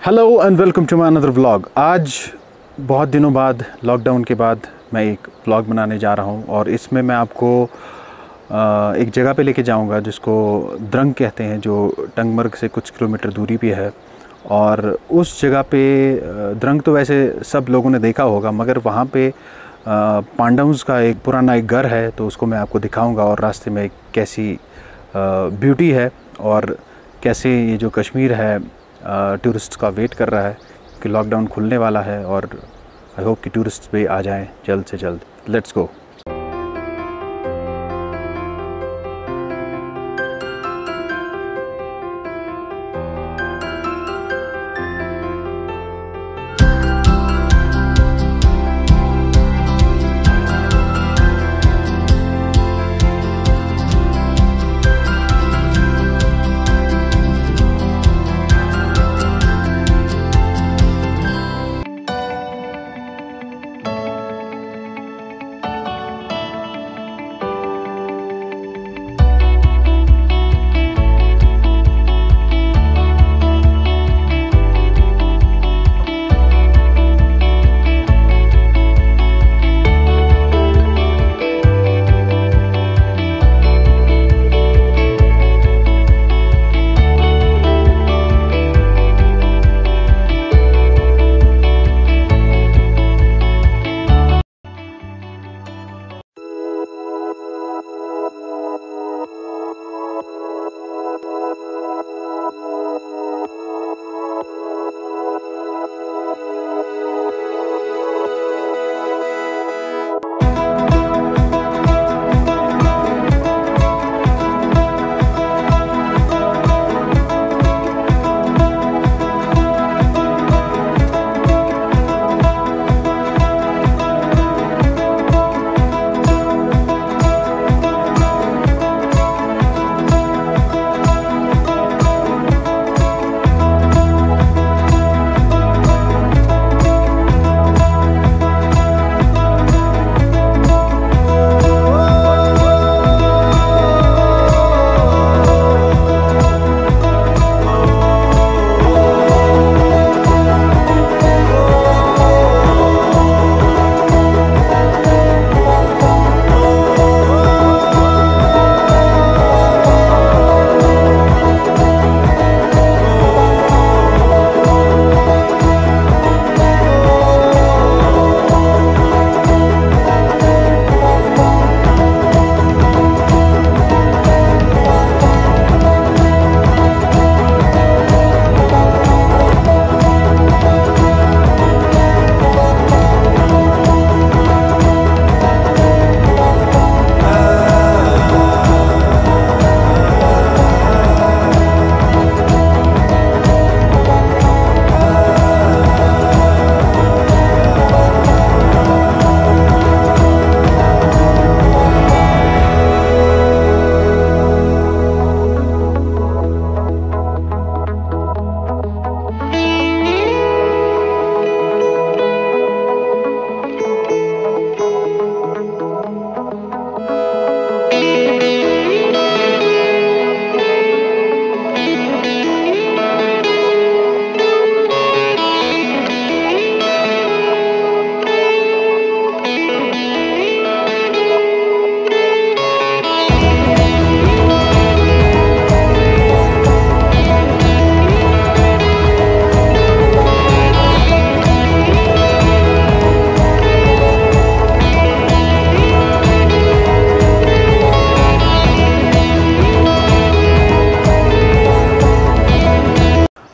Hello and welcome to my another vlog. आज बहुत दिनों बाद, लॉकडाउन के बाद मैं एक व्लॉग बनाने जा रहा हूं और इसमें मैं आपको एक जगह पे लेके जाऊंगा जिसको द्रंग कहते हैं, जो टंगमर्ग से कुछ किलोमीटर दूरी पे है। और उस जगह पे द्रंग तो वैसे सब लोगों ने देखा होगा, मगर वहाँ पे पांडवों का एक पुराना एक घर है, तो उसको मैं आपको दिखाऊंगा और रास्ते में कैसी ब्यूटी है और कैसे ये जो कश्मीर है टूरिस्ट का वेट कर रहा है कि लॉकडाउन खुलने वाला है। और आई होप कि टूरिस्ट भी आ जाएं जल्द से जल्द। Let's go.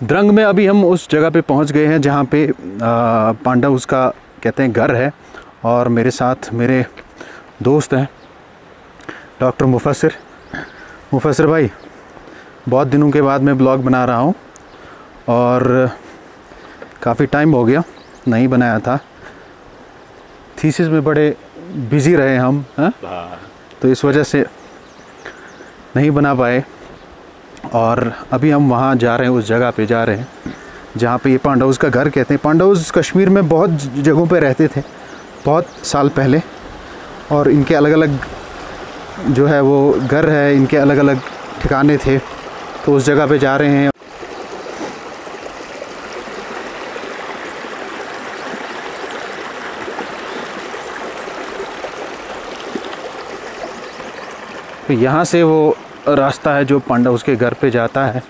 द्रंग में अभी हम उस जगह पे पहुंच गए हैं जहां पे पांडव उसका कहते हैं घर है। और मेरे साथ मेरे दोस्त हैं डॉक्टर मुफस्सिर भाई। बहुत दिनों के बाद मैं ब्लॉग बना रहा हूं और काफ़ी टाइम हो गया नहीं बनाया था। थीसिस में बड़े बिज़ी रहे हम, तो इस वजह से नहीं बना पाए। और अभी हम वहाँ जा रहे हैं, उस जगह पे जा रहे हैं जहाँ पे ये पांडवों का घर कहते हैं। पांडवों कश्मीर में बहुत जगहों पे रहते थे बहुत साल पहले, और इनके अलग अलग जो है वो घर है, इनके अलग अलग ठिकाने थे। तो उस जगह पे जा रहे हैं। तो यहाँ से वो रास्ता है जो पांडा उसके घर पे जाता है।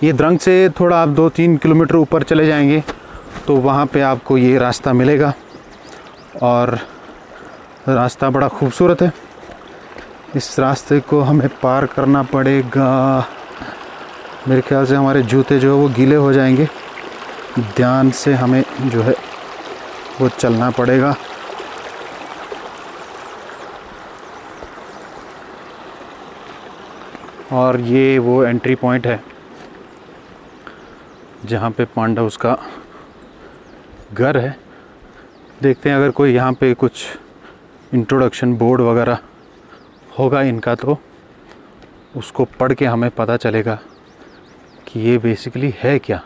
ये द्रंग से थोड़ा आप 2-3 किलोमीटर ऊपर चले जाएंगे तो वहाँ पे आपको ये रास्ता मिलेगा और रास्ता बड़ा खूबसूरत है। इस रास्ते को हमें पार करना पड़ेगा। मेरे ख्याल से हमारे जूते जो है वो गीले हो जाएंगे। ध्यान से हमें जो है वो चलना पड़ेगा। और ये वो एंट्री पॉइंट है जहाँ पे पांडा उसका घर है। देखते हैं अगर कोई यहाँ पे कुछ इंट्रोडक्शन बोर्ड वगैरह होगा इनका तो उसको पढ़ के हमें पता चलेगा कि ये बेसिकली है क्या।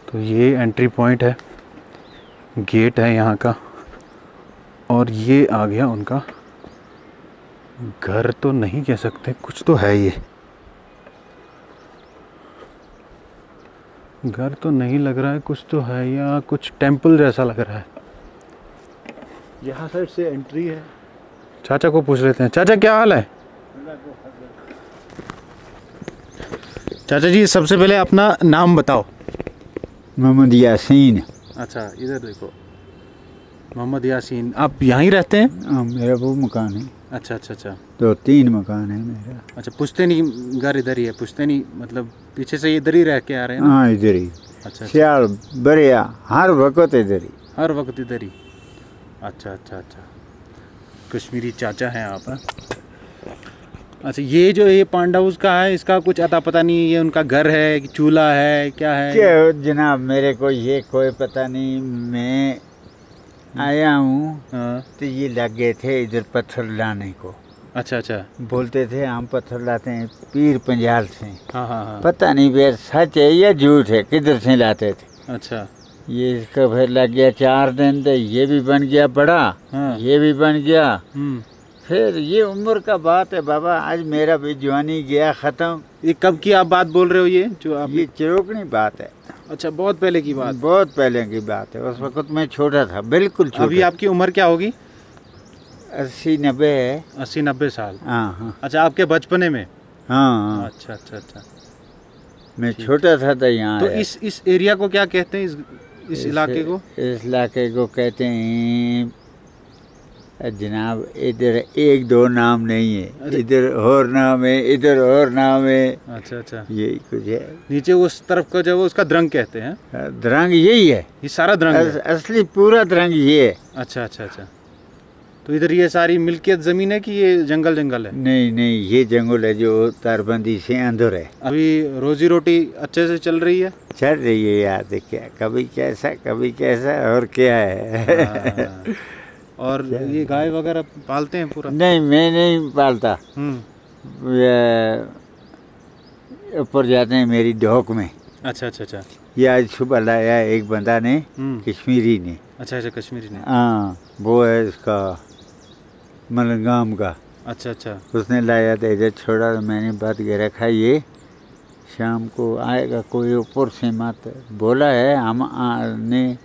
तो ये एंट्री पॉइंट है, गेट है यहाँ का और ये आ गया उनका घर। तो नहीं कह सकते, कुछ तो है। ये घर तो नहीं लग रहा है, कुछ तो है या कुछ टेंपल जैसा लग रहा है। यहाँ साइड से एंट्री है। चाचा को पूछ लेते हैं। चाचा क्या हाल है? चाचा जी सबसे पहले अपना नाम बताओ। मोहम्मद यासीन। अच्छा इधर देखो, मोहम्मद यासीन। आप यहीं रहते हैं? हाँ, मेरा वो मकान है। अच्छा अच्छा अच्छा। 2-3 मकान है मेरा। अच्छा, पुश्तैनी घर इधर ही है? पुश्तैनी मतलब पीछे से इधर ही रह के आ रहे हैं? हाँ इधर ही। अच्छा। सियाल बरिया हर वक्त इधर ही। हर वक्त इधर ही। अच्छा अच्छा अच्छा। कश्मीरी चाचा हैं आप? हाँ? अच्छा, ये जो ये पांडा हाउस का है इसका कुछ अता पता नहीं, ये उनका घर है कि चूल्हा है क्या है? क्या जनाब, मेरे को ये कोई पता नहीं। मैं आया हूँ तो ये लग गए थे इधर पत्थर लाने को। अच्छा अच्छा। बोलते थे हम पत्थर लाते हैं पीर पंजाल से। हाँ हाँ हाँ। पता नहीं फिर सच है या झूठ है, किधर से लाते थे। अच्छा। ये इसका फिर लग गया 4 दिन, तो ये भी बन गया बड़ा। हाँ। ये भी बन गया। फिर ये उम्र का बात है बाबा, आज मेरा भी जवानी गया खत्म। ये कब की आप बात बोल रहे हो? ये जो आप ये चिरोकनी बात है। अच्छा, बहुत पहले की बात? बहुत पहले की बात है। उस वक्त मैं छोटा था, बिल्कुल छोटा। अभी आपकी उम्र क्या होगी? 80-90 है। 80-90 साल। हाँ हाँ। अच्छा, आपके बचपने में? हाँ। अच्छा अच्छा अच्छा। मैं छोटा था तो यहाँ तो आया। इस एरिया को क्या कहते हैं? इस इलाके को? इस इलाके को कहते हैं जनाब, इधर 1-2 नाम नहीं है। इधर और नाम है, इधर और नाम है। अच्छा अच्छा, यही कुछ है। नीचे उस तरफ का जो उसका द्रंग कहते हैं? द्रंग यही है। ये सारा द्रंग है? असली पूरा द्रंग ये है। अच्छा अच्छा अच्छा। तो इधर ये सारी मिल्कियत जमीन है कि ये जंगल जंगल है? नहीं नहीं, ये जंगल है जो तारबंदी से अंदर है। अभी रोजी रोटी अच्छे से चल रही है? चल रही है यार, क्या कभी कैसा और क्या है। और ये गाय वगैरह पालते हैं पूरा? नहीं, मैं नहीं पालता। ऊपर जाते हैं मेरी ढोक में। अच्छा अच्छा अच्छा। ये आज सुबह लाया एक बंदा ने, कश्मीरी ने। अच्छा अच्छा, कश्मीरी ने। हाँ, वो है इसका मलंगाम का। अच्छा अच्छा। उसने लाया था, इधर छोड़ा तो मैंने बात के रखा, ये शाम को आएगा कोई ऊपर से मत बोला है, हम ने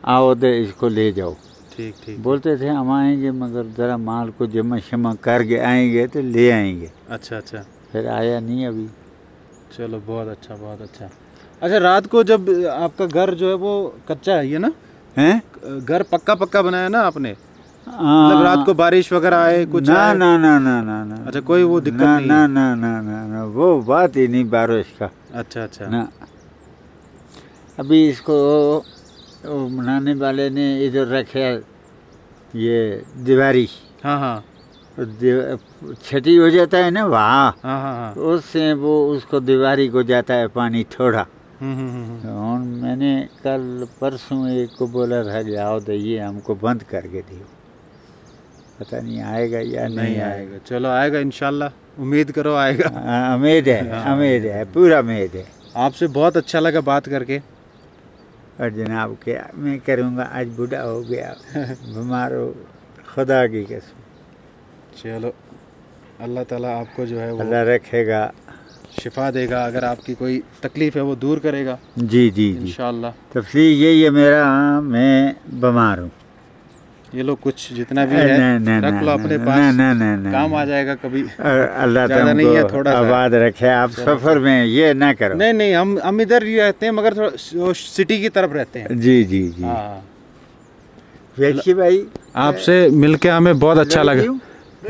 आओ तो इसको ले जाओ। ठीक ठीक। बोलते थे हम आएंगे मगर ज़रा माल को जमा शमा करके आएंगे तो ले आएंगे। अच्छा अच्छा। फिर आया नहीं अभी। चलो बहुत अच्छा बहुत अच्छा। अच्छा, रात को जब आपका घर जो है वो कच्चा है ये ना? हैं? घर पक्का बनाया ना आपने? मतलब रात को बारिश वगैरह आए कुछ? ना ना ना ना ना ना। अच्छा, कोई वो दिक्कत नहीं? ना ना ना ना ना, वो बात ही नहीं बारिश का। अच्छा अच्छा ना। अभी इसको बनाने वाले ने इधर रखे ये दीवारी। हाँ हाँ। छठी हो जाता है ना वहाँ। हाँ हाँ हाँ। उससे वो उसको दीवारी को जाता है पानी थोड़ा। और मैंने कल परसों एक को बोला था कि आओ तो ये हमको बंद करके दियो। पता नहीं आएगा या नहीं आएगा। चलो आएगा इंशाल्लाह, उम्मीद करो आएगा। उम्मीद है, उम्मीद है, पूरा उम्मीद है। आपसे बहुत अच्छा लगा बात करके। और जनाब क्या मैं करूँगा, आज बूढ़ा हो गया, बीमार हो, खुदा की कसम। चलो, अल्लाह ताला आपको जो है वो अल्लाह रखेगा। शिफा देगा, अगर आपकी कोई तकलीफ़ है वो दूर करेगा जी जी जी इंशाअल्लाह। तफसीर यही है मेरा, मैं बीमार हूँ। ये लो कुछ जितना भी है रख लो अपने पास, काम आ जाएगा कभी। अल्लाह ज़्यादा नहीं है, थोड़ा आबाद रखे। आप सफ़र में ये ना करो। नहीं हम इधर ही रहते हैं, मगर थोड़ा सिटी की तरफ रहते हैं। जी जी जी। हाँ भाई आपसे मिलके हमें बहुत अच्छा लगा।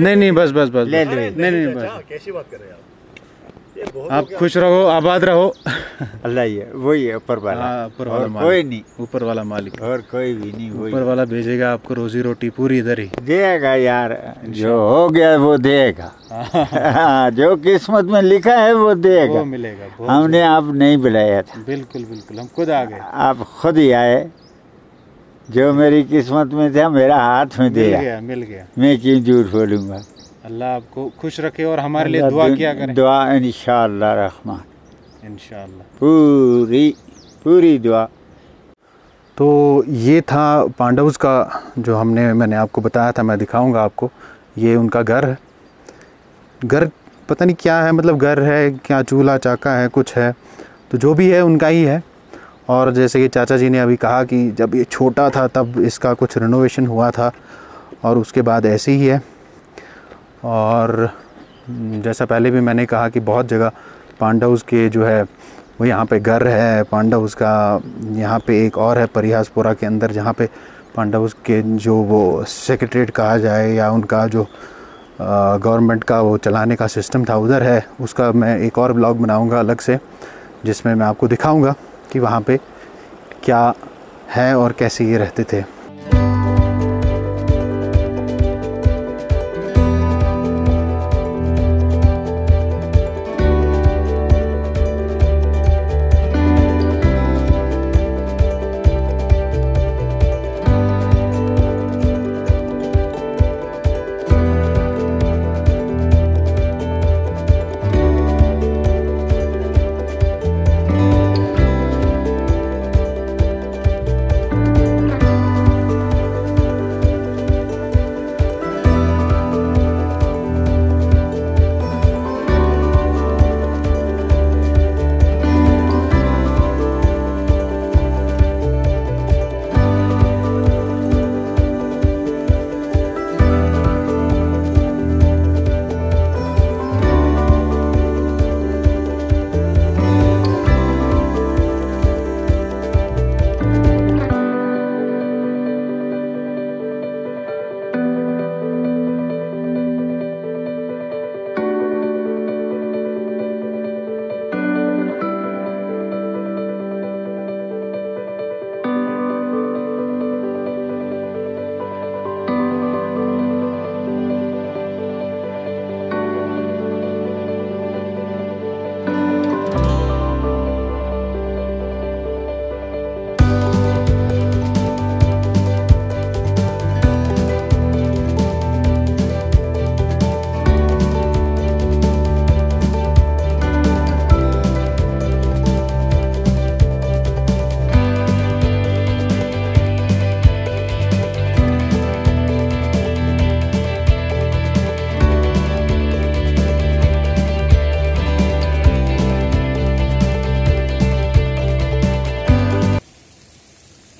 नहीं बस ले लो। नहीं बस, कैसी बात कर रहे हैं आप खुश रहो, आबाद रहो। अल्लाह ही है, वही है ऊपर वाला। ऊपर वाला मालिक, कोई नहीं, ऊपर वाला मालिक और कोई भी नहीं। ऊपर वाला भेजेगा आपको रोजी रोटी पूरी इधर ही देगा यार, जो हो गया वो देगा। जो किस्मत में लिखा है वो देगा, वो मिलेगा। हमने आप नहीं बुलाया था। बिल्कुल हम खुद आ गए, आप खुद ही आए। जो मेरी किस्मत में था मेरा हाथ में दिया, मिल गया। मैं क्यों झूठ बोलूँगा। अल्लाह आपको खुश रखे और हमारे लिए दुआ किया करें। दुआ इंशाअल्लाह रहमान, इंशाअल्लाह पूरी दुआ। तो ये था पांडवस का जो मैंने आपको बताया था, मैं दिखाऊंगा आपको। ये उनका घर है। घर पता नहीं क्या है, मतलब घर है क्या, चूल्हा चाका है, कुछ है, तो जो भी है उनका ही है। और जैसे कि चाचा जी ने अभी कहा कि जब ये छोटा था तब इसका कुछ रिनोवेशन हुआ था और उसके बाद ऐसे ही है। और जैसा पहले भी मैंने कहा कि बहुत जगह पांडवस के जो है वो यहाँ पे घर है पांडवस का। यहाँ पे एक और है परिहासपुरा के अंदर, जहाँ पे पांडवस के जो वो सेक्रेटरीट कहा जाए या उनका जो गवर्नमेंट का वो चलाने का सिस्टम था उधर है। उसका मैं एक और ब्लॉग बनाऊँगा अलग से, जिसमें मैं आपको दिखाऊँगा कि वहाँ पे क्या है और कैसे ये रहते थे।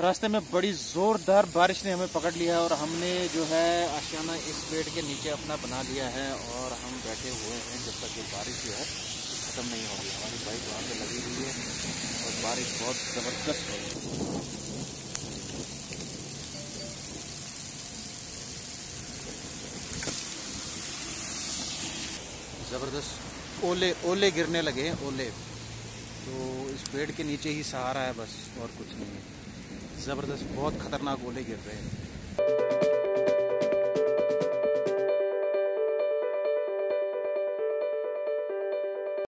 रास्ते में बड़ी ज़ोरदार बारिश ने हमें पकड़ लिया और हमने जो है आशियाना इस पेड़ के नीचे अपना बना लिया है और हम बैठे हुए हैं जब तक ये बारिश जो है ख़त्म नहीं होगी। हमारी बाइक वहाँ पे लगी हुई है और बारिश बहुत ज़बरदस्त हो रही है। ज़बरदस्त ओले गिरने लगे हैं, ओले। तो इस पेड़ के नीचे ही सहारा है बस, और कुछ नहीं है। ज़बरदस्त बहुत ख़तरनाक ओले गिर रहे हैं।